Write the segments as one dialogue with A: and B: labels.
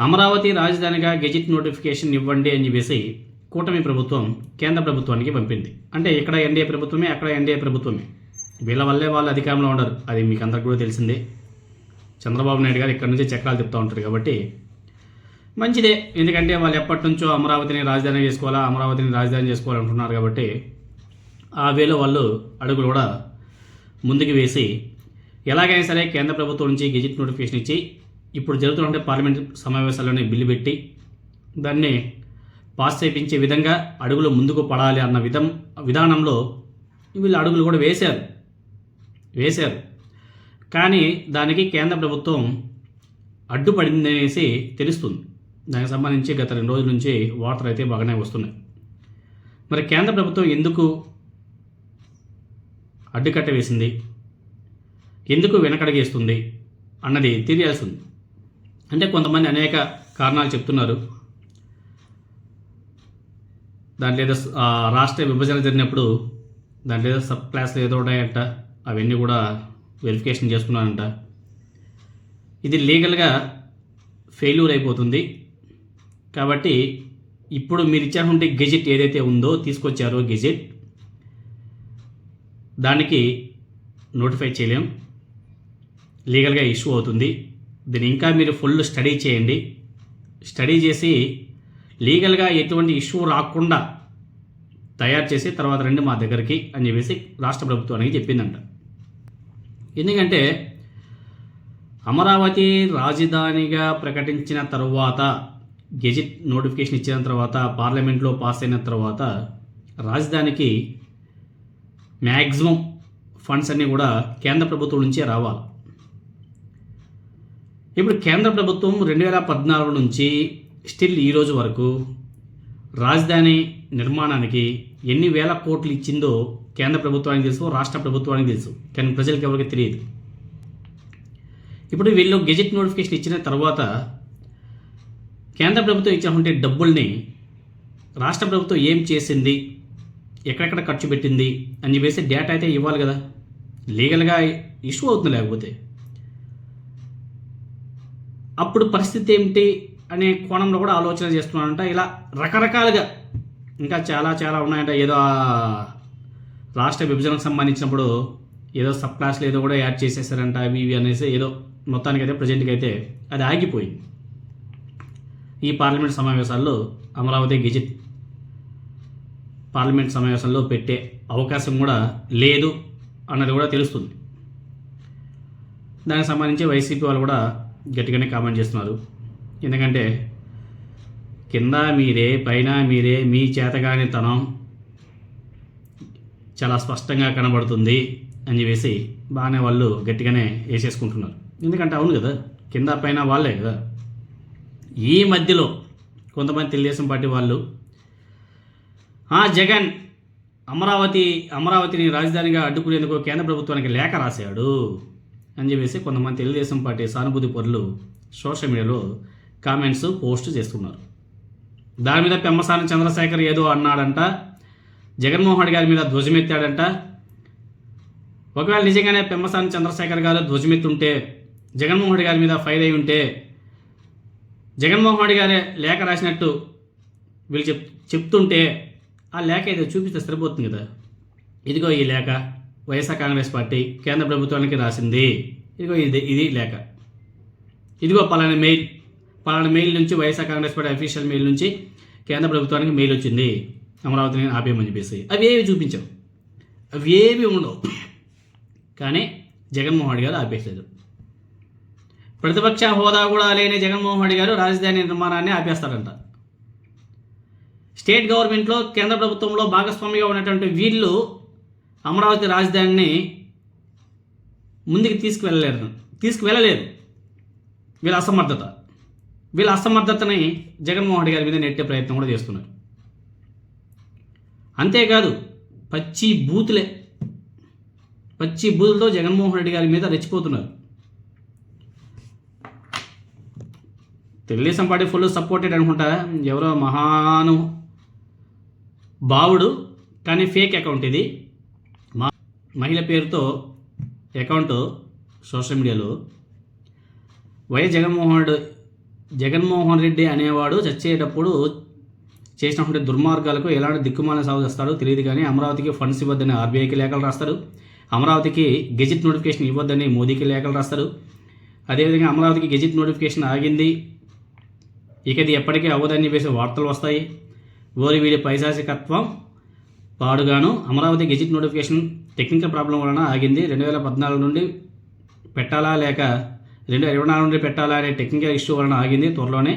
A: అమరావతి రాజధానిగా gazette notification ఇవ్వండి అని చెప్పేసి కూటమి ప్రభుత్వం కేంద్ర ప్రభుత్వానికి పంపింది. అంటే ఇక్కడ ఎన్డీఏ ప్రభుత్వమే, అక్కడ ఎన్డీఏ ప్రభుత్వమే. వీళ్ళ వల్లే వాళ్ళు అధికారంలో ఉండరు, అది మీకు అందరికీ కూడా తెలిసిందే. చంద్రబాబు నాయుడు గారు ఇక్కడ నుంచి చక్రాలు తిప్పుతూ ఉంటారు కాబట్టి మంచిదే. ఎందుకంటే వాళ్ళు ఎప్పటి నుంచో అమరావతిని రాజధాని చేసుకోవాలంటున్నారు కాబట్టి ఆ వేలో వాళ్ళు అడుగులు కూడా ముందుకు వేసి ఎలాగైనా సరే కేంద్ర ప్రభుత్వం నుంచి గెజిట్ నోటిఫికేషన్ ఇచ్చి ఇప్పుడు జరుగుతున్న పార్లమెంట్ సమావేశాల్లోనే బిల్లు పెట్టి దాన్ని పాస్ చేయించే విధంగా అడుగులు ముందుకు పడాలి అన్న విధానంలో వీళ్ళు అడుగులు కూడా వేశారు. కానీ దానికి కేంద్ర ప్రభుత్వం అడ్డుపడిందనేసి తెలుస్తుంది. దానికి సంబంధించి గత 2 రోజుల నుంచి వార్తలు అయితే బాగానే వస్తున్నాయి. మరి కేంద్ర ప్రభుత్వం ఎందుకు అడ్డుకట్ట వేసింది, ఎందుకు వెనకడుగేస్తుంది అన్నది తెలియాల్సింది. అంటే కొంతమంది అనేక కారణాలు చెప్తున్నారు. దాంట్లో ఏదో రాష్ట్ర విభజన జరిగినప్పుడు దాంట్లో ఏదో సబ్ క్లాస్లు ఏదో ఉన్నాయంట, అవన్నీ కూడా వెరిఫికేషన్ చేసుకున్నానంట. ఇది లీగల్గా ఫెయిల్యూర్ అయిపోతుంది కాబట్టి ఇప్పుడు మీరు ఇచ్చారంటే గెజిట్ ఏదైతే ఉందో తీసుకొచ్చారో గెజిట్, దానికి నోటిఫై చేయలేం, లీగల్గా ఇష్యూ అవుతుంది. దీన్ని ఇంకా మీరు ఫుల్ స్టడీ చేయండి. స్టడీ చేసి లీగల్గా ఎటువంటి ఇష్యూ రాకుండా తయారు చేసి తర్వాత రండి మా దగ్గరికి అని చెప్పేసి రాష్ట్ర ప్రభుత్వానికి చెప్పిందంట. ఎందుకంటే అమరావతి రాజధానిగా ప్రకటించిన తర్వాత, గెజిట్ నోటిఫికేషన్ ఇచ్చిన తర్వాత, పార్లమెంట్లో పాస్ అయిన తర్వాత రాజధానికి మ్యాక్సిమం ఫండ్స్ అన్నీ కూడా కేంద్ర ప్రభుత్వం నుంచే రావాలి. ఇప్పుడు కేంద్ర ప్రభుత్వం 2014 నుంచి స్టిల్ ఈరోజు వరకు రాజధాని నిర్మాణానికి ఎన్ని వేల కోట్లు ఇచ్చిందో కేంద్ర ప్రభుత్వానికి తెలుసు, రాష్ట్ర ప్రభుత్వానికి తెలుసు, కానీ ప్రజలకు ఎవరికి తెలియదు. ఇప్పుడు వీళ్ళు గెజిట్ నోటిఫికేషన్ ఇచ్చిన తర్వాత కేంద్ర ప్రభుత్వం ఇచ్చినటువంటి డబ్బుల్ని రాష్ట్ర ప్రభుత్వం ఏం చేసింది, ఎక్కడెక్కడ ఖర్చు పెట్టింది అని చెప్పేసి డేటా అయితే ఇవ్వాలి కదా. లీగల్గా ఇష్యూ అవుతుంది, లేకపోతే అప్పుడు పరిస్థితి ఏమిటి అనే కోణంలో కూడా ఆలోచన చేస్తున్నారంట. ఇలా రకరకాలుగా ఇంకా చాలా ఉన్నాయంట. ఏదో రాష్ట్ర విభజనకు సంబంధించినప్పుడు ఏదో సబ్ క్లాస్లు ఏదో కూడా యాడ్ చేసేసారంట, అవి ఇవి అనేసి ఏదో మొత్తానికైతే ప్రజెంట్కి అయితే అది ఆగిపోయింది. ఈ పార్లమెంట్ సమావేశాల్లో అమరావతి గెజిట్ పార్లమెంట్ సమావేశంలో పెట్టే అవకాశం కూడా లేదు అన్నది కూడా తెలుస్తుంది. దానికి సంబంధించి వైసీపీ వాళ్ళు కూడా గట్టిగానే కామెంట్ చేస్తున్నారు. ఎందుకంటే కింద మీరే పైన మీరే, మీ చేతగానితనం చాలా స్పష్టంగా కనబడుతుంది అని చెప్పేసి బాగానే వాళ్ళు గట్టిగానే వేసేసుకుంటున్నారు. ఎందుకంటే అవును కదా, కింద పైన వాళ్ళే కదా. ఈ మధ్యలో కొంతమంది తెలుగుదేశం పార్టీ వాళ్ళు జగన్ అమరావతిని రాజధానిగా అడ్డుకునేందుకు కేంద్ర ప్రభుత్వానికి లేఖ రాశాడు అని చెప్పేసి కొంతమంది తెలుగుదేశం పార్టీ సానుభూతి పరులు సోషల్ మీడియాలో కామెంట్స్ పోస్ట్ చేస్తున్నారు. దాని మీద పెమ్మసాని చంద్రశేఖర్ ఏదో అన్నాడంట, జగన్మోహన్ రెడ్డి గారి మీద ధ్వజమెత్తాడంట. ఒకవేళ నిజంగానే పెమ్మసాని చంద్రశేఖర్ గారు ధ్వజమెత్తుంటే, జగన్మోహన్ రెడ్డి గారి మీద ఫైర్ అయి ఉంటే, జగన్మోహన్ రెడ్డి గారే లేఖ రాసినట్టు వీళ్ళు చెప్తుంటే ఆ లేఖ ఏదో చూపిస్తే సరిపోతుంది కదా. ఇదిగో ఈ లేఖ వైఎస్ఆర్ కాంగ్రెస్ పార్టీ కేంద్ర ప్రభుత్వానికి రాసింది, ఇదిగో ఇది లేఖ, ఇదిగో పలానా మెయిల్ నుంచి YSR Congress party official mail నుంచి కేంద్ర ప్రభుత్వానికి మెయిల్ వచ్చింది అమరావతిని ఆపేయమని చెప్పేసి. అవి ఏవి చూపించవు, అవి ఏవి ఉండవు. కానీ జగన్మోహన్ రెడ్డి గారు ఆపేసలేదు. ప్రతిపక్ష హోదా కూడా లేని జగన్మోహన్ రెడ్డి గారు రాజధాని నిర్మాణాన్ని ఆపేస్తారంట. స్టేట్ గవర్నమెంట్లో కేంద్ర ప్రభుత్వంలో భాగస్వామిగా ఉన్నటువంటి వీళ్ళు అమరావతి రాజధానిని ముందుకు తీసుకువెళ్ళలేరు. వీళ్ళ అసమర్థతని జగన్మోహన్ రెడ్డి గారి మీద నెట్టే ప్రయత్నం కూడా చేస్తున్నారు. అంతేకాదు పచ్చి బూతులతో జగన్మోహన్ రెడ్డి గారి మీద రెచ్చిపోతున్నారు. తెలుగుదేశం పార్టీ ఫుల్ సపోర్టెడ్ అనుకుంటా, ఎవరో మహాను బావుడు కానీ ఫేక్ అకౌంట్ ఇది. మహిళ పేరుతో అకౌంట్ సోషల్ మీడియాలో వైఎస్ జగన్మోహన్ రెడ్డి జగన్మోహన్ రెడ్డి అనేవాడు చచ్చేటప్పుడు చేసినటువంటి దుర్మార్గాలకు ఎలాంటి దిక్కుమాల సాగు చేస్తాడో తెలియదు, కానీ అమరావతికి ఫండ్స్ ఇవ్వద్దని ఆర్బీఐకి లేఖలు రాస్తారు, అమరావతికి గెజిట్ నోటిఫికేషన్ ఇవ్వద్దని మోదీకి లేఖలు రాస్తారు. అదేవిధంగా అమరావతికి గెజిట్ నోటిఫికేషన్ ఆగింది, ఇక ఇది ఎప్పటికీ అవ్వదని వేసే వార్తలు వస్తాయి. ఓరి వీడి పైశాసికత్వం పాడుగాను Amaravati gazette notification technical problem వలన ఆగింది. 2014 నుండి పెట్టాలా లేక 2024 నుండి పెట్టాలా అనే టెక్నికల్ ఇష్యూ వలన ఆగింది. త్వరలోనే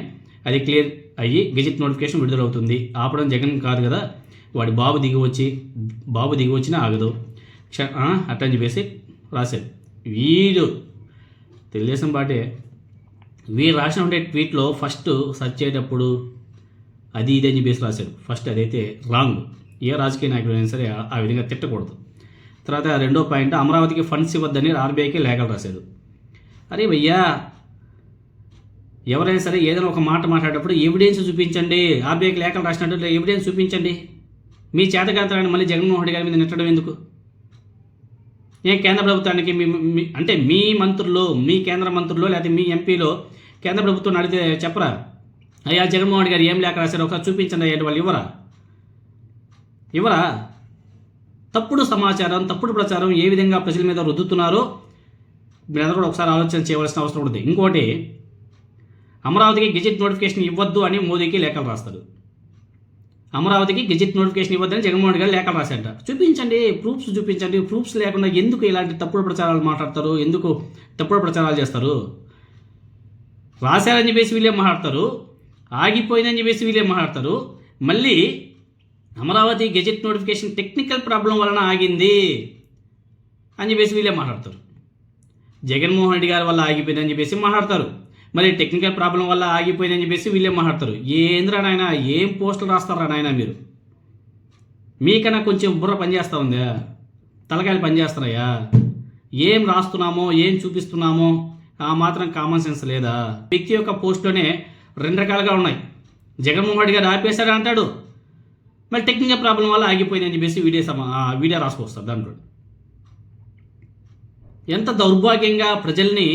A: అది క్లియర్ అయ్యి గెజిట్ నోటిఫికేషన్ విడుదలవుతుంది. ఆపడం జగన్ కాదు కదా, వాడి బాబు దిగి వచ్చినా ఆగదు అట్టని చెప్పేసి రాశాడు. వీడు తెలుగుదేశం పార్టీ వీడు రాసినటువంటి ట్వీట్లో ఫస్ట్ సర్చ్ చేసేటప్పుడు అది ఇదే అని చెప్పేసి రాశాడు. ఫస్ట్ అదైతే రాంగ్. ఏ రాజకీయ నాయకుడు అయినా సరే ఆ విధంగా తిట్టకూడదు. తర్వాత రెండో పాయింట్, అమరావతికి ఫండ్స్ ఇవ్వద్దని ఆర్బీఐకి లేఖలు రాశాడు. అరే భయ్యా, ఎవరైనా సరే ఏదైనా ఒక మాట మాట్లాడేటప్పుడు ఎవిడెన్స్ చూపించండి. ఆర్బీఐకి లేఖలు రాసినట్టు ఎవిడెన్స్ చూపించండి. మీ చేతకాంతాన్ని మళ్ళీ జగన్మోహన్ రెడ్డి గారి మీద నెట్టడం ఎందుకు? కేంద్ర ప్రభుత్వానికి అంటే మీ మంత్రులు, మీ కేంద్ర మంత్రులు లేకపోతే మీ ఎంపీలో కేంద్ర ప్రభుత్వం అడిగితే చెప్పరా, అయ్యా జగన్మోహన్ రెడ్డి గారు ఏం లేఖ రాశారు ఒకసారి చూపించండి అయ్యేటి వాళ్ళు ఇవ్వరా? తప్పుడు సమాచారం, తప్పుడు ప్రచారం ఏ విధంగా ప్రజల మీద రుద్దుతున్నారో మీరందరూ కూడా ఒకసారి ఆలోచన చేయవలసిన అవసరం ఉంటుంది. ఇంకోటి, అమరావతికి గెజిట్ నోటిఫికేషన్ ఇవ్వద్దు అని మోదీకి లేఖలు రాస్తారు. అమరావతికి గెజిట్ నోటిఫికేషన్ ఇవ్వద్దని జగన్మోహన్ రెడ్డి గారు లేఖలు రాశారట. చూపించండి, ప్రూఫ్స్ చూపించండి. ప్రూఫ్స్ లేకుండా ఎందుకు ఇలాంటి తప్పుడు ప్రచారాలు మాట్లాడతారు? ఎందుకు తప్పుడు ప్రచారాలు చేస్తారు? రాశారని చెప్పేసి వీళ్ళే మాట్లాడతారు, ఆగిపోయిందని చెప్పేసి వీళ్ళే మాట్లాడతారు. మళ్ళీ Amaravati gazette notification technical problem వలన ఆగింది అని చెప్పేసి వీళ్ళే మాట్లాడతారు. జగన్మోహన్ రెడ్డి గారి వల్ల ఆగిపోయిందని చెప్పేసి మాట్లాడతారు. మరి టెక్నికల్ ప్రాబ్లం వల్ల ఆగిపోయిందని చెప్పేసి వీళ్ళే మాట్లాడతారు. ఏంద్రా నాయన, ఏం పోస్టులు రాస్తారా నాయన మీరు? మీకన్నా కొంచెం బుర్ర పనిచేస్తూ ఉందా? తలకాయలు పనిచేస్తున్నాయా? ఏం రాస్తున్నామో, ఏం చూపిస్తున్నామో ఆ మాత్రం కామన్ సెన్స్ లేదా? వ్యక్తి యొక్క పోస్టులోనే 2 రకాలుగా ఉన్నాయి. జగన్మోహన్ రెడ్డి గారు ఆపేశాడు అంటాడు, మరి టెక్నికల్ ప్రాబ్లం వల్ల ఆగిపోయిందని చెప్పేసి వీడియో రాసుకొస్తారు. దాంట్లో ఎంత దౌర్భాగ్యంగా ప్రజల్ని,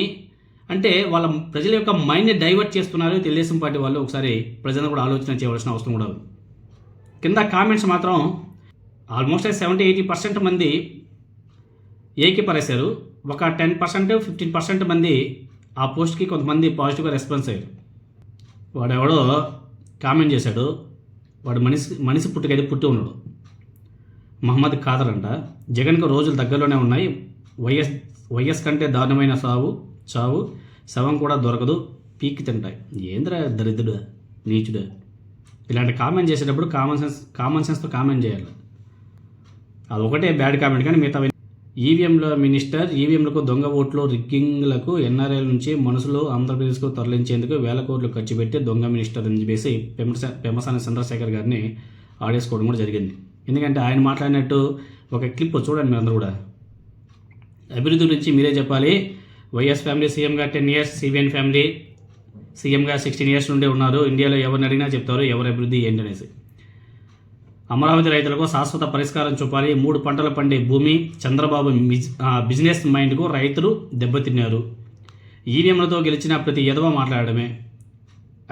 A: అంటే వాళ్ళ ప్రజల యొక్క మైండ్ని డైవర్ట్ చేస్తున్నారు తెలుగుదేశం పార్టీ వాళ్ళు. ఒకసారి ప్రజలను కూడా ఆలోచన చేయవలసిన అవసరం కూడా ఉంది. కింద కామెంట్స్ మాత్రం ఆల్మోస్ట్ 70-80% మంది ఏకీపరేశారు. ఒక 10%-15% మంది ఆ పోస్ట్కి కొంతమంది పాజిటివ్గా రెస్పాన్స్ అయ్యారు. వాడెవడో కామెంట్ చేశాడు, వాడు మనిషి పుట్టుకైతే పుట్టి ఉన్నాడు. మహమ్మద్ ఖాదర్ అంట, జగన్కు రోజులు దగ్గరలోనే ఉన్నాయి, వైఎస్ కంటే దారుణమైన చావు శవం కూడా దొరకదు, పీక్కి తింటాయి. ఏంద్రా దరిద్రుడు, నీచుడు. ఇలాంటి కామెంట్ చేసేటప్పుడు కామన్ సెన్స్తో కామెంట్ చేయాలి. అది ఒకటే బ్యాడ్ కామెంట్. కానీ మిగతా ఈవీఎంలకు దొంగ ఓట్లు, రిగ్గింగ్లకు ఎన్ఆర్ఐల నుంచి మనుషులు ఆంధ్రప్రదేశ్కు తరలించేందుకు వేల కోట్లు ఖర్చు పెట్టి దొంగ మినిస్టర్ అని చెప్పేసి పెమ్మసాని చంద్రశేఖర్ గారిని ఆడేసుకోవడం కూడా జరిగింది. ఎందుకంటే ఆయన మాట్లాడినట్టు ఒక క్లిప్ చూడండి మీరు అందరూ కూడా. అభివృద్ధి గురించి మీరే చెప్పాలి. వైఎస్ ఫ్యామిలీ సీఎంగా 10 years, సిబిఎన్ ఫ్యామిలీ సీఎంగా 16 years నుండి ఉన్నారు. ఇండియాలో ఎవరిని అడిగినా చెప్తారు ఎవరి అభివృద్ధి ఏంటనేసి. అమరావతి రైతులకు శాశ్వత పరిష్కారం చూపాలి. 3 పంటలు పండే భూమి, చంద్రబాబు బిజినెస్ మైండ్కు రైతులు దెబ్బతిన్నారు. ఈవీఎంలతో గెలిచిన ప్రతి ఎదవ మాట్లాడడమే.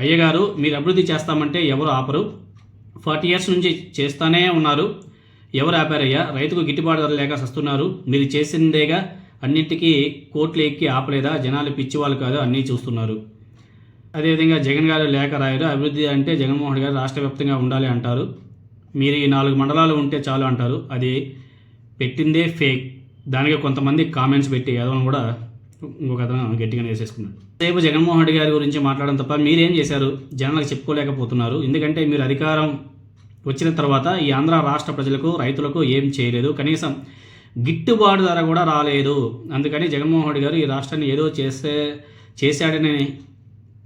A: అయ్యగారు మీరు అభివృద్ధి చేస్తామంటే ఎవరు ఆపరు, 40 years నుంచి చేస్తానే ఉన్నారు, ఎవరు ఆపారయ్యా? రైతుకు గిట్టుబాటు ధర లేక సస్తున్నారు, మీరు చేసిందేగా, అన్నింటికీ కోట్లు ఎక్కి ఆపలేదా? జనాలు పిచ్చివాళ్ళు కాదు, అన్నీ చూస్తున్నారు. అదేవిధంగా జగన్ గారు లేఖ రాయరు, అభివృద్ధి అంటే జగన్మోహన్ రెడ్డి గారు రాష్ట్ర వ్యాప్తంగా ఉండాలి అంటారు, మీరు ఈ 4 మండలాలు ఉంటే చాలు అంటారు, అది పెట్టిందే ఫేక్. దానికి కొంతమంది కామెంట్స్ పెట్టి అదను కూడా ఇంకొక అతను గట్టిగా వేసేసుకున్నాడు. రేపు జగన్మోహన్ రెడ్డి గారి గురించి మాట్లాడడం తప్ప మీరేం చేశారు జనాలకు చెప్పుకోలేకపోతున్నారు. ఎందుకంటే మీరు అధికారం వచ్చిన తర్వాత ఈ ఆంధ్ర రాష్ట్ర ప్రజలకు, రైతులకు ఏం చేయలేదు, కనీసం గిట్టుబాటు ధర కూడా రాలేదు. అందుకని జగన్మోహన్ రెడ్డి గారు ఈ రాష్ట్రాన్ని ఏదో చేశాడని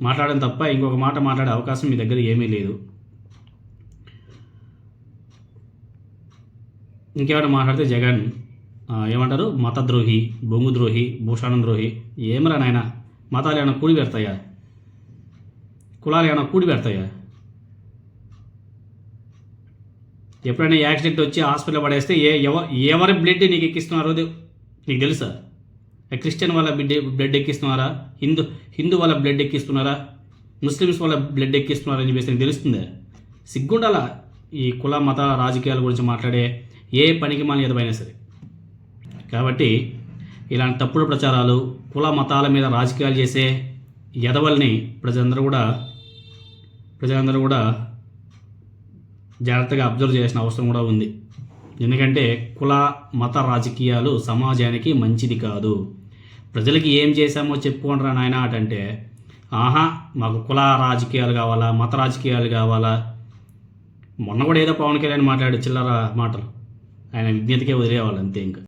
A: మాట్లాడడం తప్ప ఇంకొక మాట మాట్లాడే అవకాశం మీ దగ్గర ఏమీ లేదు. ఇంకేమైనా మాట్లాడితే జగన్ ఏమంటారు, మతద్రోహి, బొంగుద్రోహి, భూషాణం ద్రోహి. ఏమరా నాయన, మతాలు ఏమైనా కూడి పెడతాయా? కులాలు ఏమైనా కూడి పెడతాయా? ఎప్పుడైనా యాక్సిడెంట్ వచ్చి హాస్పిటల్ పడేస్తే ఎవరి బ్లడ్ నీకు ఎక్కిస్తున్నారో నీకు తెలుసా? క్రిస్టియన్ వాళ్ళ బ్లడ్ ఎక్కిస్తున్నారా? హిందూ వాళ్ళ బ్లడ్ ఎక్కిస్తున్నారా? ముస్లిమ్స్ వల్ల బ్లడ్ ఎక్కిస్తున్నారని చెప్పేసి నీకు తెలుస్తుందే. సిగ్గుండాల ఈ కుల మత రాజకీయాల గురించి మాట్లాడే ఏ పనికి మాలిన ఎదవైనా సరే. కాబట్టి ఇలాంటి తప్పుడు ప్రచారాలు, కుల మతాల మీద రాజకీయాలు చేసే ఎదవల్ని ప్రజలందరూ కూడా జాగ్రత్తగా అబ్జర్వ్ చేయాల్సిన అవసరం కూడా ఉంది. ఎందుకంటే కుల మత రాజకీయాలు సమాజానికి మంచిది కాదు. ప్రజలకి ఏం చేశామో చెప్పుకోండిరా నాయన అంటే మాకు కుల రాజకీయాలు కావాలా, మత రాజకీయాలు కావాలా. మొన్న కూడా ఏదో పవన్ కళ్యాణ్ మాట్లాడు చిల్లర మాటలు, ఆయన విజ్ఞతకే వదిలేవాళ్ళు అంతే ఇంకా.